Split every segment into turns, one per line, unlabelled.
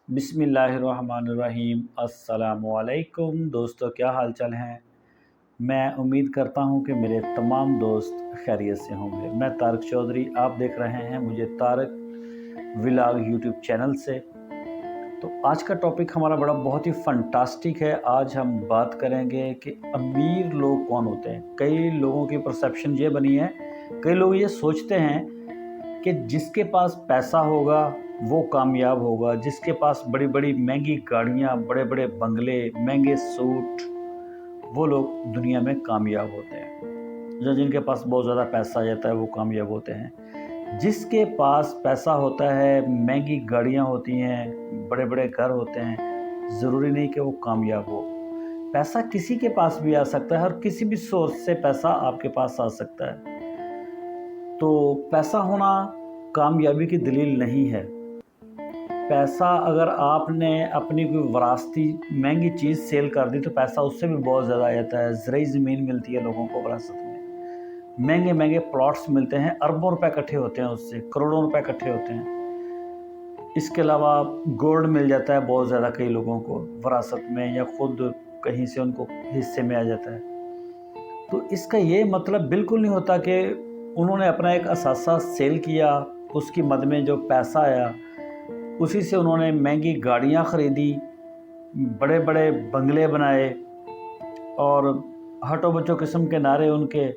बिस्मिल्लाहिर्रहमानिर्रहीम। अस्सलामुअलैकुम दोस्तों, क्या हाल चाल हैं। मैं उम्मीद करता हूं कि मेरे तमाम दोस्त खैरियत से होंगे। मैं तारक चौधरी, आप देख रहे हैं मुझे तारक व्लॉग यूट्यूब चैनल से। तो आज का टॉपिक हमारा बहुत ही फंटास्टिक है। आज हम बात करेंगे कि अमीर लोग कौन होते हैं। कई लोगों की परसेप्शन ये बनी है, कई लोग ये सोचते हैं कि जिसके पास पैसा होगा वो कामयाब होगा, जिसके पास बड़ी बड़ी महंगी गाड़ियाँ, बड़े बड़े बंगले, महंगे सूट, वो लोग दुनिया में कामयाब होते हैं। जो जिनके पास बहुत ज़्यादा पैसा आ जाता है वो कामयाब होते हैं। जिसके पास पैसा होता है, महंगी गाड़ियाँ होती हैं, बड़े बड़े घर होते हैं, ज़रूरी नहीं कि वो कामयाब हो। पैसा किसी के पास भी आ सकता है और किसी भी सोर्स से पैसा आपके पास आ सकता है। तो पैसा होना कामयाबी की दलील नहीं है। पैसा अगर आपने अपनी कोई विरासती महंगी चीज़ सेल कर दी तो पैसा उससे भी बहुत ज़्यादा आ जाता है। ज़रूरी ज़मीन मिलती है लोगों को विरासत में, महंगे महंगे प्लॉट्स मिलते हैं, अरबों रुपए इकट्ठे होते हैं, उससे करोड़ों रुपए इकट्ठे होते हैं। इसके अलावा गोल्ड मिल जाता है बहुत ज़्यादा कई लोगों को विरासत में, या खुद कहीं से उनको हिस्से में आ जाता है। तो इसका ये मतलब बिल्कुल नहीं होता कि उन्होंने अपना एक असासा सेल किया, उसकी मद में जो पैसा आया उसी से उन्होंने महंगी गाड़ियाँ ख़रीदी, बड़े बड़े बंगले बनाए और हटो बचो किस्म के नारे उनके।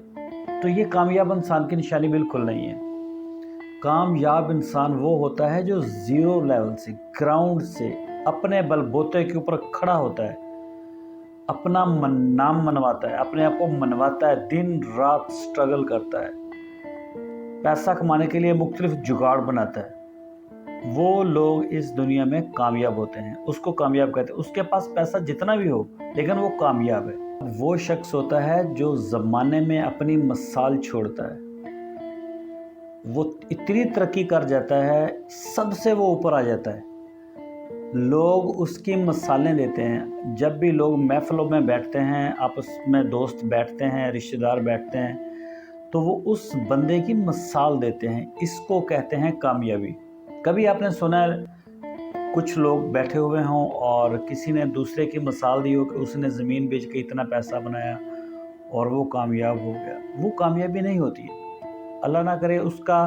तो ये कामयाब इंसान की निशानी बिल्कुल नहीं है। कामयाब इंसान वो होता है जो ज़ीरो लेवल से, ग्राउंड से, अपने बलबूते के ऊपर खड़ा होता है, अपना नाम मनवाता है, अपने आप को मनवाता है, दिन रात स्ट्रगल करता है, पैसा कमाने के लिए मुख्तलिफ जुगाड़ बनाता है। वो लोग इस दुनिया में कामयाब होते हैं, उसको कामयाब कहते हैं। उसके पास पैसा जितना भी हो लेकिन वो कामयाब है। वो शख्स होता है जो ज़माने में अपनी मिसाल छोड़ता है। वो इतनी तरक्की कर जाता है, सबसे वो ऊपर आ जाता है, लोग उसकी मिसालें देते हैं। जब भी लोग महफिलों में बैठते हैं, आपस में दोस्त बैठते हैं, रिश्तेदार बैठते हैं, तो वो उस बंदे की मिसाल देते हैं। इसको कहते हैं कामयाबी। कभी आपने सुना कुछ लोग बैठे हुए हों और किसी ने दूसरे की मिसाल दी हो कि उसने ज़मीन बेच के इतना पैसा बनाया और वो कामयाब हो गया? वो कामयाबी नहीं होती। अल्लाह ना करे उसका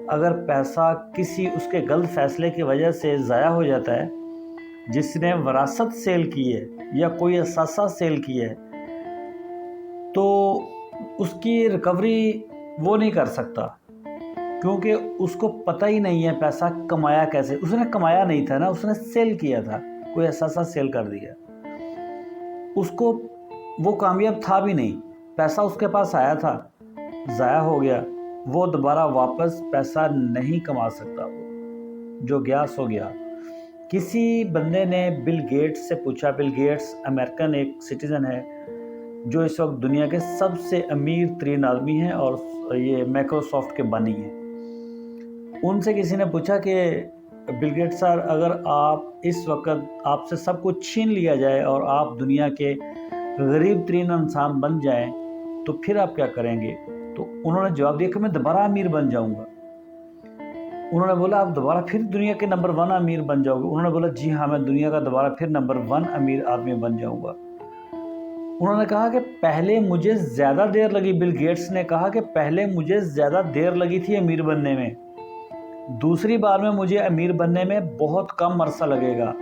अगर पैसा किसी उसके गलत फैसले की वजह से ज़ाया हो जाता है, जिसने विरासत सेल की है या कोई असासा सेल किया है, तो उसकी रिकवरी वो नहीं कर सकता, क्योंकि उसको पता ही नहीं है पैसा कमाया कैसे। उसने कमाया नहीं था ना, उसने सेल किया था, कोई असासा सेल कर दिया, उसको वो कामयाब था भी नहीं। पैसा उसके पास आया था, ज़ाया हो गया, वो दोबारा वापस पैसा नहीं कमा सकता। वो जो गया सो गया। किसी बंदे ने बिल गेट्स से पूछा, बिल गेट्स अमेरिकन एक सिटीज़न है जो इस वक्त दुनिया के सबसे अमीर तरीन आदमी हैं और ये माइक्रोसॉफ्ट के बानी हैं। उनसे किसी ने पूछा कि बिल गेट्स सर, अगर आप इस वक्त आपसे सब कुछ छीन लिया जाए और आप दुनिया के गरीब तरीन इंसान बन जाएं, तो फिर आप क्या करेंगे? तो उन्होंने जवाब दिया कि मैं दोबारा अमीर बन जाऊंगा। उन्होंने बोला, आप दोबारा फिर दुनिया के नंबर 1 अमीर बन जाओगे? उन्होंने बोला, जी हाँ, मैं दुनिया का दोबारा फिर नंबर 1 अमीर आदमी बन जाऊंगा। उन्होंने कहा कि पहले मुझे ज़्यादा देर लगी, बिल गेट्स ने कहा कि पहले मुझे ज़्यादा देर लगी थी अमीर बनने में, दूसरी बार में मुझे अमीर बनने में बहुत कम अरसा लगेगा।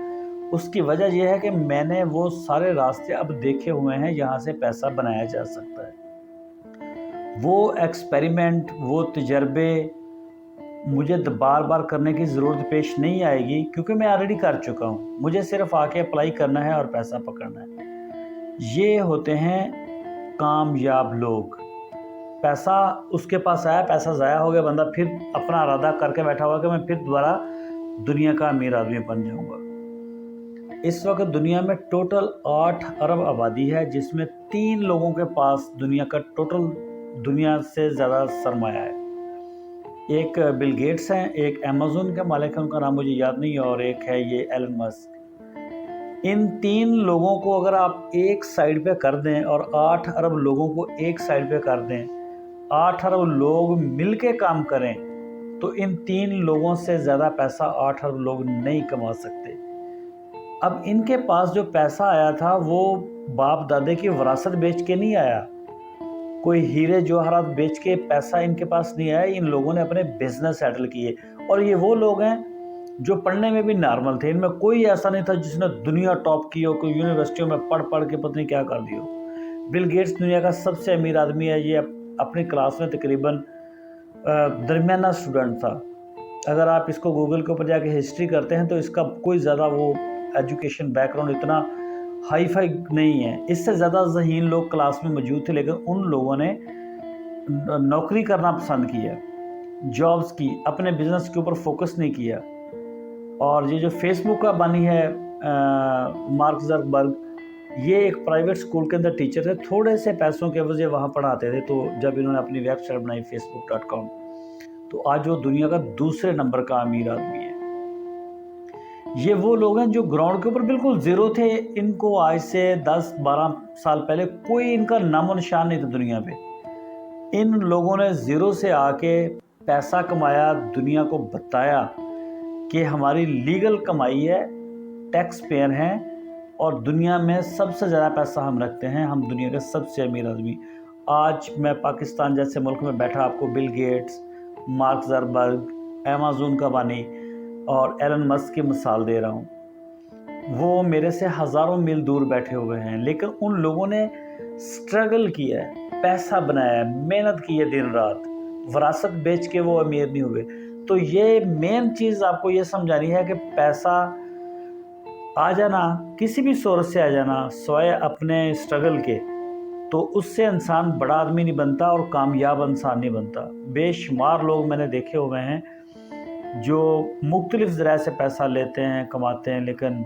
उसकी वजह यह है कि मैंने वो सारे रास्ते अब देखे हुए हैं जहाँ से पैसा बनाया जा सकता है। वो एक्सपेरिमेंट, वो तजर्बे मुझे बार बार करने की ज़रूरत पेश नहीं आएगी, क्योंकि मैं ऑलरेडी कर चुका हूँ। मुझे सिर्फ आके अप्लाई करना है और पैसा पकड़ना है। ये होते हैं कामयाब लोग। पैसा उसके पास आया, पैसा ज़ाया हो गया, बंदा फिर अपना इरादा करके बैठा हुआ कि मैं फिर दोबारा दुनिया का अमीर आदमी बन जाऊंगा। इस वक्त दुनिया में टोटल 8 अरब आबादी है, जिसमें 3 लोगों के पास दुनिया का टोटल दुनिया से ज़्यादा सरमाया है। एक बिल गेट्स हैं, एक अमेज़न के मालिक हैं, उनका नाम मुझे याद नहीं, और एक है ये एलन मस्क। इन 3 लोगों को अगर आप एक साइड पे कर दें और 8 अरब लोगों को एक साइड पे कर दें, 8 अरब लोग मिल के काम करें, तो इन 3 लोगों से ज़्यादा पैसा 8 अरब लोग नहीं कमा सकते। अब इनके पास जो पैसा आया था वो बाप दादे की विरासत बेच के नहीं आया, कोई हीरे जवाहरात बेच के पैसा इनके पास नहीं आया। इन लोगों ने अपने बिजनेस सेटल किए। और ये वो लोग हैं जो पढ़ने में भी नॉर्मल थे, इनमें कोई ऐसा नहीं था जिसने दुनिया टॉप की हो, कोई यूनिवर्सिटियों में पढ़ पढ़ के पता नहीं क्या कर दिया हो। बिल गेट्स दुनिया का सबसे अमीर आदमी है। ये अपनी क्लास में तकरीबन दरमियाना स्टूडेंट था। अगर आप इसको गूगल के ऊपर जाके हिस्ट्री करते हैं तो इसका कोई ज़्यादा वो एजुकेशन बैकग्राउंड इतना हाई फाई नहीं है। इससे ज़्यादा ज़हीन लोग क्लास में मौजूद थे, लेकिन उन लोगों ने नौकरी करना पसंद किया, जॉब्स की, अपने बिजनेस के ऊपर फोकस नहीं किया। और ये जो फेसबुक का बानी है मार्क ज़करबर्ग, ये एक प्राइवेट स्कूल के अंदर टीचर थे, थोड़े से पैसों के वजह वहाँ पढ़ाते थे। तो जब इन्होंने अपनी वेबसाइट बनाई facebook.com, तो आज वो दुनिया का दूसरे नंबर का अमीर आदमी है। ये वो लोग हैं जो ग्राउंड के ऊपर बिल्कुल ज़ीरो थे। इनको आज से 10-12 साल पहले कोई इनका नामो निशान नहीं था दुनिया पे। इन लोगों ने ज़ीरो से आके पैसा कमाया, दुनिया को बताया कि हमारी लीगल कमाई है, टैक्स पेयर हैं और दुनिया में सबसे ज़्यादा पैसा हम रखते हैं, हम दुनिया के सबसे अमीर आदमी। आज मैं पाकिस्तान जैसे मुल्क में बैठा आपको Bill Gates, mark Zuckerberg, Amazon का बानी और एलन मस्क की मिसाल दे रहा हूँ। वो मेरे से हज़ारों मील दूर बैठे हुए हैं, लेकिन उन लोगों ने स्ट्रगल किया है, पैसा बनाया है, मेहनत की है दिन रात, विरासत बेच के वो अमीर नहीं हुए। तो ये मेन चीज़ आपको ये समझानी है कि पैसा आ जाना, किसी भी सोर्स से आ जाना, स्वयं अपने स्ट्रगल के, तो उससे इंसान बड़ा आदमी नहीं बनता और कामयाब इंसान नहीं बनता। बेशुमार लोग मैंने देखे हुए हैं जो मुख्तलिफ ज़राए से पैसा लेते हैं, कमाते हैं, लेकिन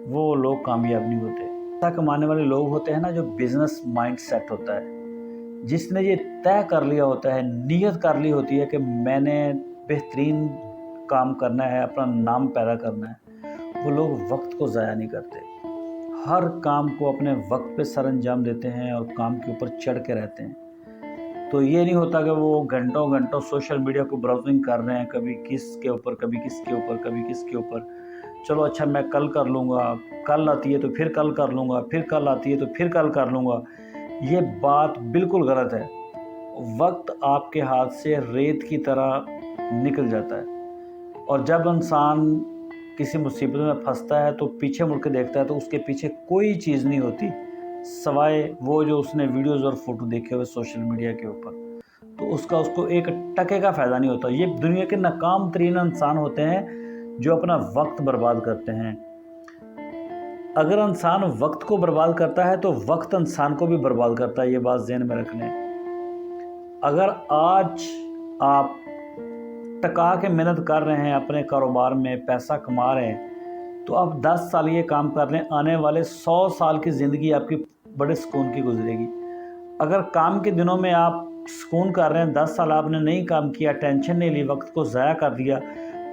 वो लोग कामयाब नहीं होते। पैसा कमाने वाले लोग होते हैं ना जो बिज़नेस माइंड सेट होता है, जिसने ये तय कर लिया होता है, नीयत कर ली होती है कि मैंने बेहतरीन काम करना है, अपना नाम पैदा करना है। वो लोग वक्त को ज़ाया नहीं करते, हर काम को अपने वक्त पे सर अंजाम देते हैं और काम के ऊपर चढ़ के रहते हैं। तो ये नहीं होता कि वो घंटों घंटों सोशल मीडिया को ब्राउजिंग कर रहे हैं, कभी किसके ऊपर, कभी किसके ऊपर, कभी किसके ऊपर, चलो अच्छा मैं कल कर लूँगा, कल आती है तो फिर कल कर लूँगा, फिर कल आती है तो फिर कल कर लूँगा। ये बात बिल्कुल गलत है। वक्त आपके हाथ से रेत की तरह निकल जाता है और जब इंसान किसी मुसीबत में फंसता है तो पीछे मुड़ के देखता है तो उसके पीछे कोई चीज़ नहीं होती सवाए वो जो उसने वीडियोज़ और फोटो देखे हुए सोशल मीडिया के ऊपर, तो उसको एक टके का फ़ायदा नहीं होता। ये दुनिया के नाकाम तरीन इंसान होते हैं जो अपना वक्त बर्बाद करते हैं। अगर इंसान वक्त को बर्बाद करता है तो वक्त इंसान को भी बर्बाद करता है, ये बात ज़हन में रख लें। अगर आज आप टका के मेहनत कर रहे हैं, अपने कारोबार में पैसा कमा रहे हैं, तो आप 10 साल ये काम कर लें, आने वाले 100 साल की ज़िंदगी आपकी बड़े सुकून की गुजरेगी। अगर काम के दिनों में आप सुकून कर रहे हैं, 10 साल आपने नहीं काम किया, टेंशन नहीं ली, वक्त को ज़ाया कर दिया,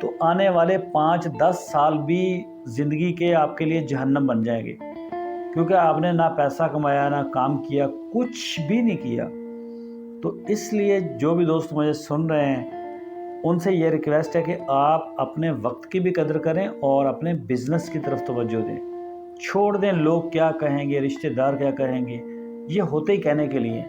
तो आने वाले 5-10 साल भी ज़िंदगी के आपके लिए जहन्नम बन जाएंगे, क्योंकि आपने ना पैसा कमाया, ना काम किया, कुछ भी नहीं किया। तो इसलिए जो भी दोस्त मुझे सुन रहे हैं उनसे ये रिक्वेस्ट है कि आप अपने वक्त की भी कदर करें और अपने बिज़नेस की तरफ तवज्जो दें। छोड़ दें लोग क्या कहेंगे, रिश्तेदार क्या कहेंगे, ये होते ही कहने के लिए,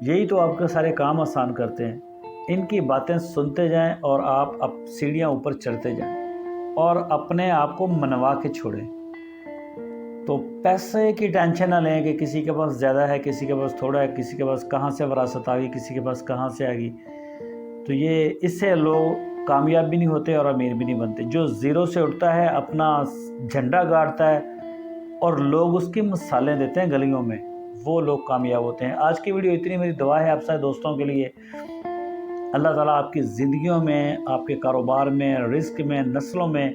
यही तो आपके सारे काम आसान करते हैं। इनकी बातें सुनते जाएं और आप अब सीढ़ियाँ ऊपर चढ़ते जाएं और अपने आप को मनवा के छोड़ें। तो पैसे की टेंशन ना लें कि किसी के पास ज़्यादा है, किसी के पास थोड़ा है, किसी के पास कहाँ से विरासत आ गई, किसी के पास कहाँ से आ गई। तो ये इससे लोग कामयाब भी नहीं होते और अमीर भी नहीं बनते। जो ज़ीरो से उठता है, अपना झंडा गाड़ता है और लोग उसकी मिसालें देते हैं गलियों में, वो लोग कामयाब होते हैं। आज की वीडियो इतनी, मेरी दुआ है आप सारे दोस्तों के लिए, अल्लाह ताला आपकी ज़िंदगियों में, आपके कारोबार में, रिस्क में, नस्लों में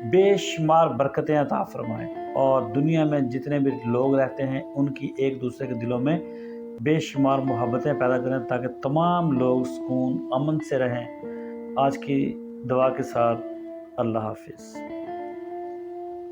बेशुमार बरकतें अता फरमाएँ और दुनिया में जितने भी लोग रहते हैं उनकी एक दूसरे के दिलों में बेशुमार मोहब्बतें पैदा करें ताकि तमाम लोग सुकून अमन से रहें। आज की दुआ के साथ अल्लाह हाफिज़।